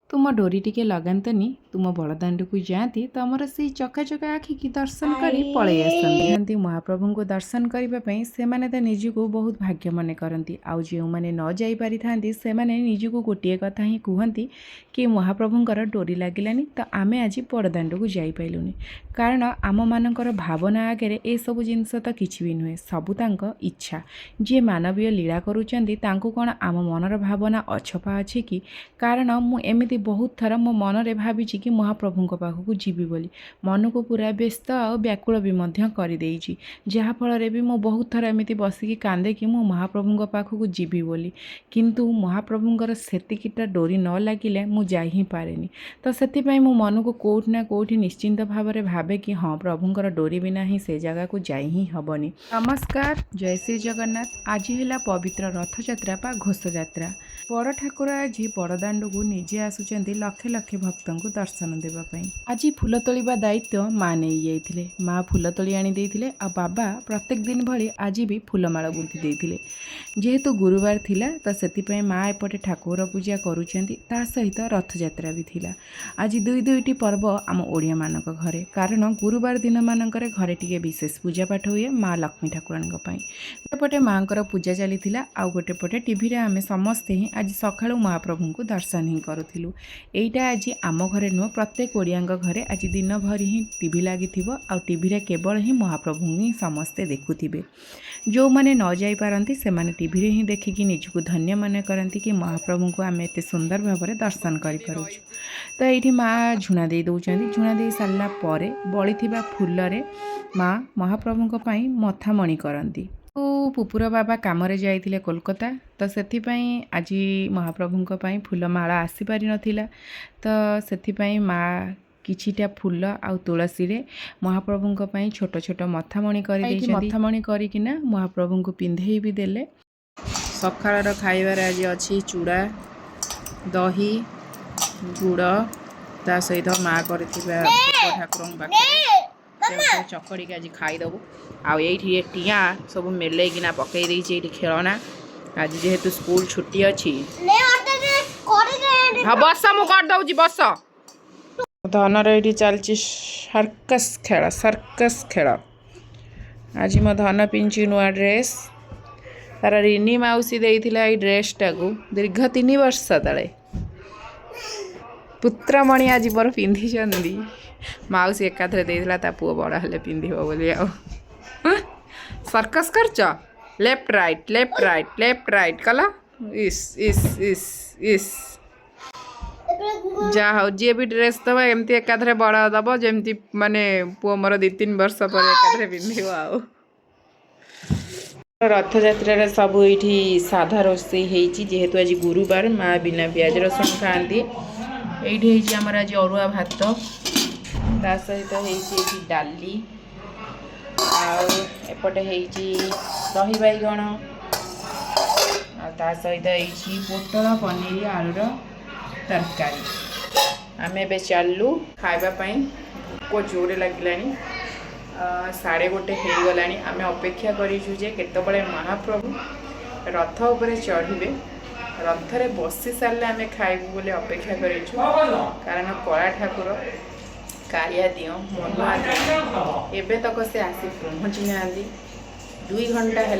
तुम डोरी टिके लगातनी तुम बड़दाण्ड को जाती तुमर से चका चका आखि की दर्शन करी पलि आसती महाप्रभु को दर्शन करने से माने तो निजको बहुत भाग्य मन करती आउ जो मैंने न जाई पारि थांती से माने निजको गोटे कथा ही कहती कि महाप्रभुंकर डोरी लगिलानी तो आमे आज बड़दाण्ड को जाई पाइलुनी कारण आम मानकर भावना आगे ए सब जिनस तो किछि भी नुहे सबू इच्छा जी मानवीय लीला करुचंदी तांको कौन आम मनर भावना अछपा अच्छी कि कारण मु एमिति बहुत थर मो मनरे भावी कि महाप्रभु पाखक जीवी बोली मन को पूरा व्यस्त आ व्याकुल भी करदेची जहाँफल भी मो बहुत थर एमती बसिकी कांदे कि मो महाप्रभु पाखक जीवी बोली किंतु महाप्रभुंर सेतिकीटा डोरी न लगिले मु जाई ही पारेनी तो से मो मन को कोठी ना कोठी निश्चिंत भाव में भावे कि हाँ प्रभुंर डोरी बिना ही से जगह को जाई ही हबनी। नमस्कार, जय श्री जगन्नाथ। आज है पवित्र रथयात्रा बा घोष यात्रा। बड़ ठाकुर आज बड़दाण्ड को निजे आसुचंदी लक्षे लक्षे भक्त को दर्शन देवाई। आज फूल तोलिबा दायित्व माँ नहीं जाइथिले। माँ फूल तोली आनी देइथिले आ बाबा प्रत्येक दिन भली आज भी फूलमाला गुंथि देइथिले। जेहेतु गुरुवार थिला तो सेतिपई माँ एपटे ठाकुर पूजा करुचंदी ता सहित रथयात्रा भी थिला। आज दुई दुईटी पर्व आम ओडिया मानक घरे कारण गुरुवार दिन मानकर घरे टिके विशेष पूजा पाठ हुए माँ लक्ष्मी ठाकुरानक पई। गोटेपटे माँकर पूजा चली आउ गोटेपटे टीवी रे आमे समस्ते ही आज सकाळु महाप्रभु को दर्शन ही करूँ। एटा आज आम घरे नुह प्रत्येक ओडियांग घरे आज दिन भर ही टीवी लगी आ टीवी रे केवल ही महाप्रभु ही समस्ते देखुथिबे। जो माने न जाई पारंती से माने टीवी रे ही देखिकी निजको धन्य मन करती कि महाप्रभु को आम एत सुंदर भाव में दर्शन कर पारुछु। तो ये माँ झुणा दे दौरान झुणा दे सारा पर बड़ी फूल रे माँ महाप्रभु मथामणि करती। पुपुर बाबा कम जाइए कोलकाता तो से आज महाप्रभु फूलमाला आसीपारि नथिला तो से माँ किछिटा फूल आउ तुलसी रे महाप्रभु छोट छोट मथामणि कर मथामणि करकिना महाप्रभु को पिंधे भी देले। सकाळर खाइबार आज अच्छी चूड़ा दही गुड़ ता सहित माँ कर ठाकुर चकड़ी के आज खाईदेबू। आउ ये टिया सब मेलैकिना पकई देछि खेलना आज जेहेतु स्कूल छुट्टी अच्छी। हाँ बस मु कर दउछि बस। धनर ये चलछि सर्कस खेल। आज मो धन पिंचु नुआ ड्रेस तार रिनी मौसी देइथिला ए ड्रेसटा को दीर्घ 3 वर्ष तले पुत्रमणि आज मोर पिंधि मौसी एकाथरे देइथिला ता पुओ बड़ हेले पिंधिबो बोली। आ सर्कस करच लेफ्ट राइट कला इस जा हो जी भी ड्रेस दबा एमती एकाथरे बड़ दब जमती माने पुओ मोर 2-3 वर्ष पर एकाथरे पिंधिबो। आ रथयात्रा सब ये साधा रोषे जेहेतु आज गुरुवार माँ बिना प्याज रसुण खाती। ये आमर आज अरुआ भात ता सहित होती डाली आउटे दही बैगण ता सहित पोटल पनीर आलूर तरकारी। आम ए चलू खावाई को जोरे लगे 1:30 हो गला। आम अपेक्षा करूँ जे केतबले महाप्रभु रथ उपरे चढ़े रथरे बसी सारे आम खाइबू बोले अपेक्षा करूँ कारण कला ठाकुर कालिया दियो मनुआ दियो एबे तक से आसी पहुँची ना 2 घंटा है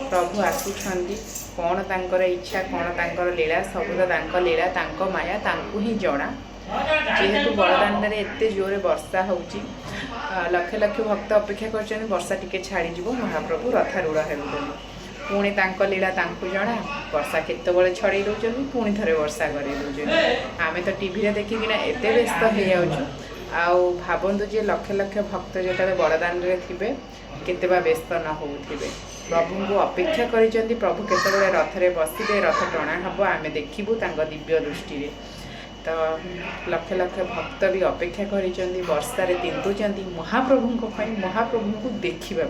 प्रभु आसुंट कौन तांकर इच्छा कौन तांकर लीला सब तो लीला तांको माया तांको ही जना। जेहेतु बड़दाण्ड में एत जोरे वर्षा हो लक्ष लक्ष भक्त अपेक्षा कर वर्षा टिके छाड़ी महाप्रभु रथारूढ़ है पुणी तांको लीला तांको जना। वर्षा केतबले छड़े दौरान पुणी थे वर्षा कर आम तो टीवी देखिकिना एत व्यस्त हो जाऊँ। आउ भावतु जे लक्ष लक्ष भक्त जो बड़दाण्ड में थे केते व्यस्त न होउथिबे प्रभु को अपेक्षा करिसेंती प्रभु केतबले रथरे बसिबे रथ टणा हबो आमे देखिबू तांको दिव्य दृष्टि रे। तो लक्ष लक्ष भक्त भी अपेक्षा करिसेंती वर्षारे तिंतुचंती महाप्रभु को देखिबा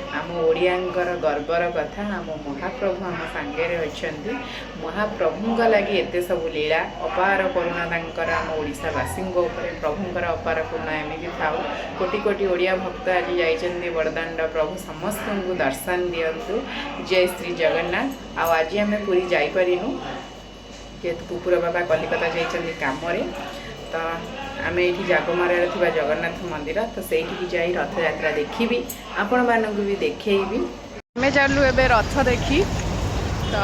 आम ओडियांकर गर्वर कथा। आम महाप्रभु आम सांगे अच्छी महाप्रभु लगी एत सब लीला अपार करुणा तांकर आम ओडिशावासी प्रभुंर अपार करुणा एमती था। कोटि कोटि ओडिया भक्त आज जाइछन्ति बड़दाण्ड प्रभु समस्त को दर्शन दियंतु। जय श्री जगन्नाथ। आज आम पुरी जाइपारिनु जेहेतु पुपुर बाबा कलिकता जाइछन्ति कामरे तो आमे एठी जागमारा थिबा जगन्नाथ मंदिर तो सेठी जाई रथ यात्रा देखिबी आपण मानकु भी देखैबी। आमे चालू एबे रथ देखी तो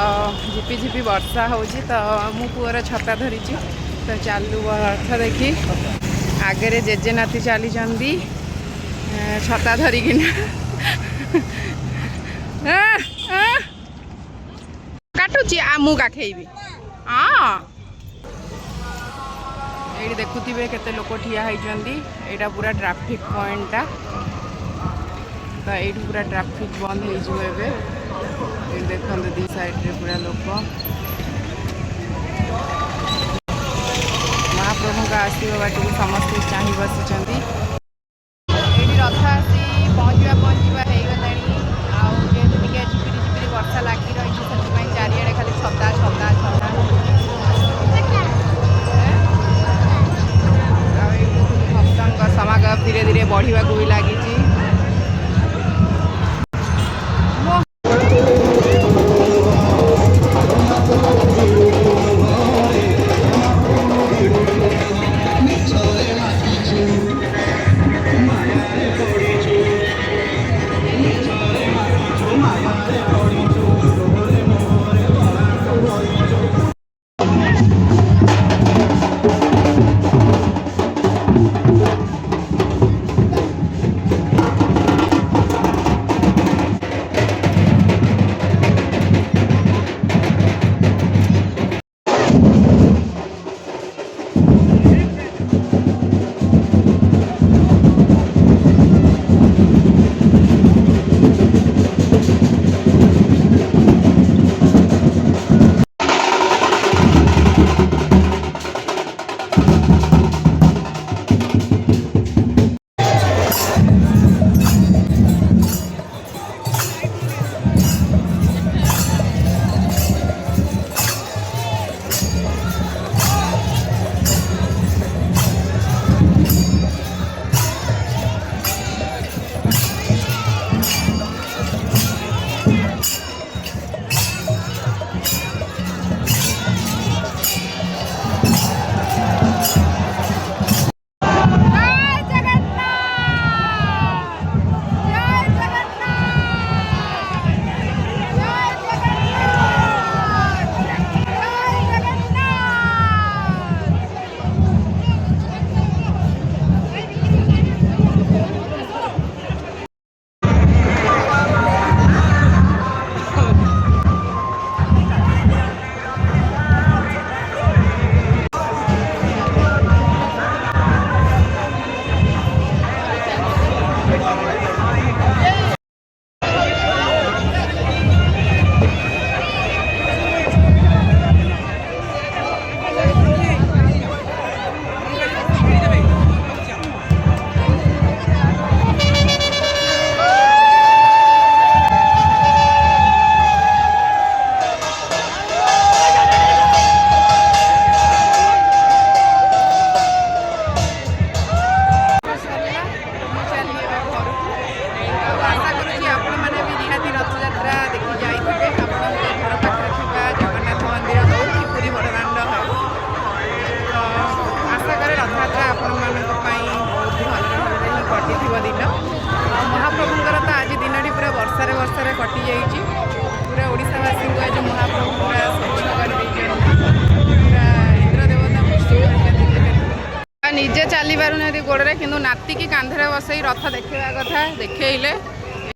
झिपी झिपी वर्षा होउची तो मु पुअर छता धरिची तो चालू रथ देखी आगे जेजेनाथी चली चंदी छता धरिकिना काटुची आमु काखेबी हाँ ये देखुवे केते लोक ठिया होइचंदी एटा पूरा ट्रैफिक पॉइंट तो ये पूरा ट्रैफिक बंद हो एबे देखो दी साइड रे पूरा लोक महाप्रभु का आशीर्वाद बाट को समस्त चाहि बसिचंदी एठी रथ आसी पहुँचवा हो गलानी आउ जेहेतु टिके झिपिरी झिपिरी वर्षा लागी रही से चारिआडे खाली छता छता छता भक्तों समागम धीरे धीरे बढ़ा भी लगी। महाप्रभुଙ୍କର ତ ଆଜି ଦିନଟି ପୁରା ବର୍ଷାରେ କଟି ଯାଇଛି। ପୁରା ଓଡ଼ିଶାବାସୀଙ୍କୁ ଆଜି ମହାପ୍ରଭୁ ପୁରା ସ୍ୱଚ୍ଛ କରିଦେଇଛନ୍ତି। ପୁରା ଇନ୍ଦ୍ର ଦେବତା ବୃଷ୍ଟି କରିଛନ୍ତି। ନିଜେ ଚାଲି ପାରୁନାହାନ୍ତି ଗୋଡ଼ରେ କିନ୍ତୁ ନାତିକି କାନ୍ଧରେ ବସେଇ ରଥ ଦେଖେଇବା କଥା ଦେଖେଇଲେ।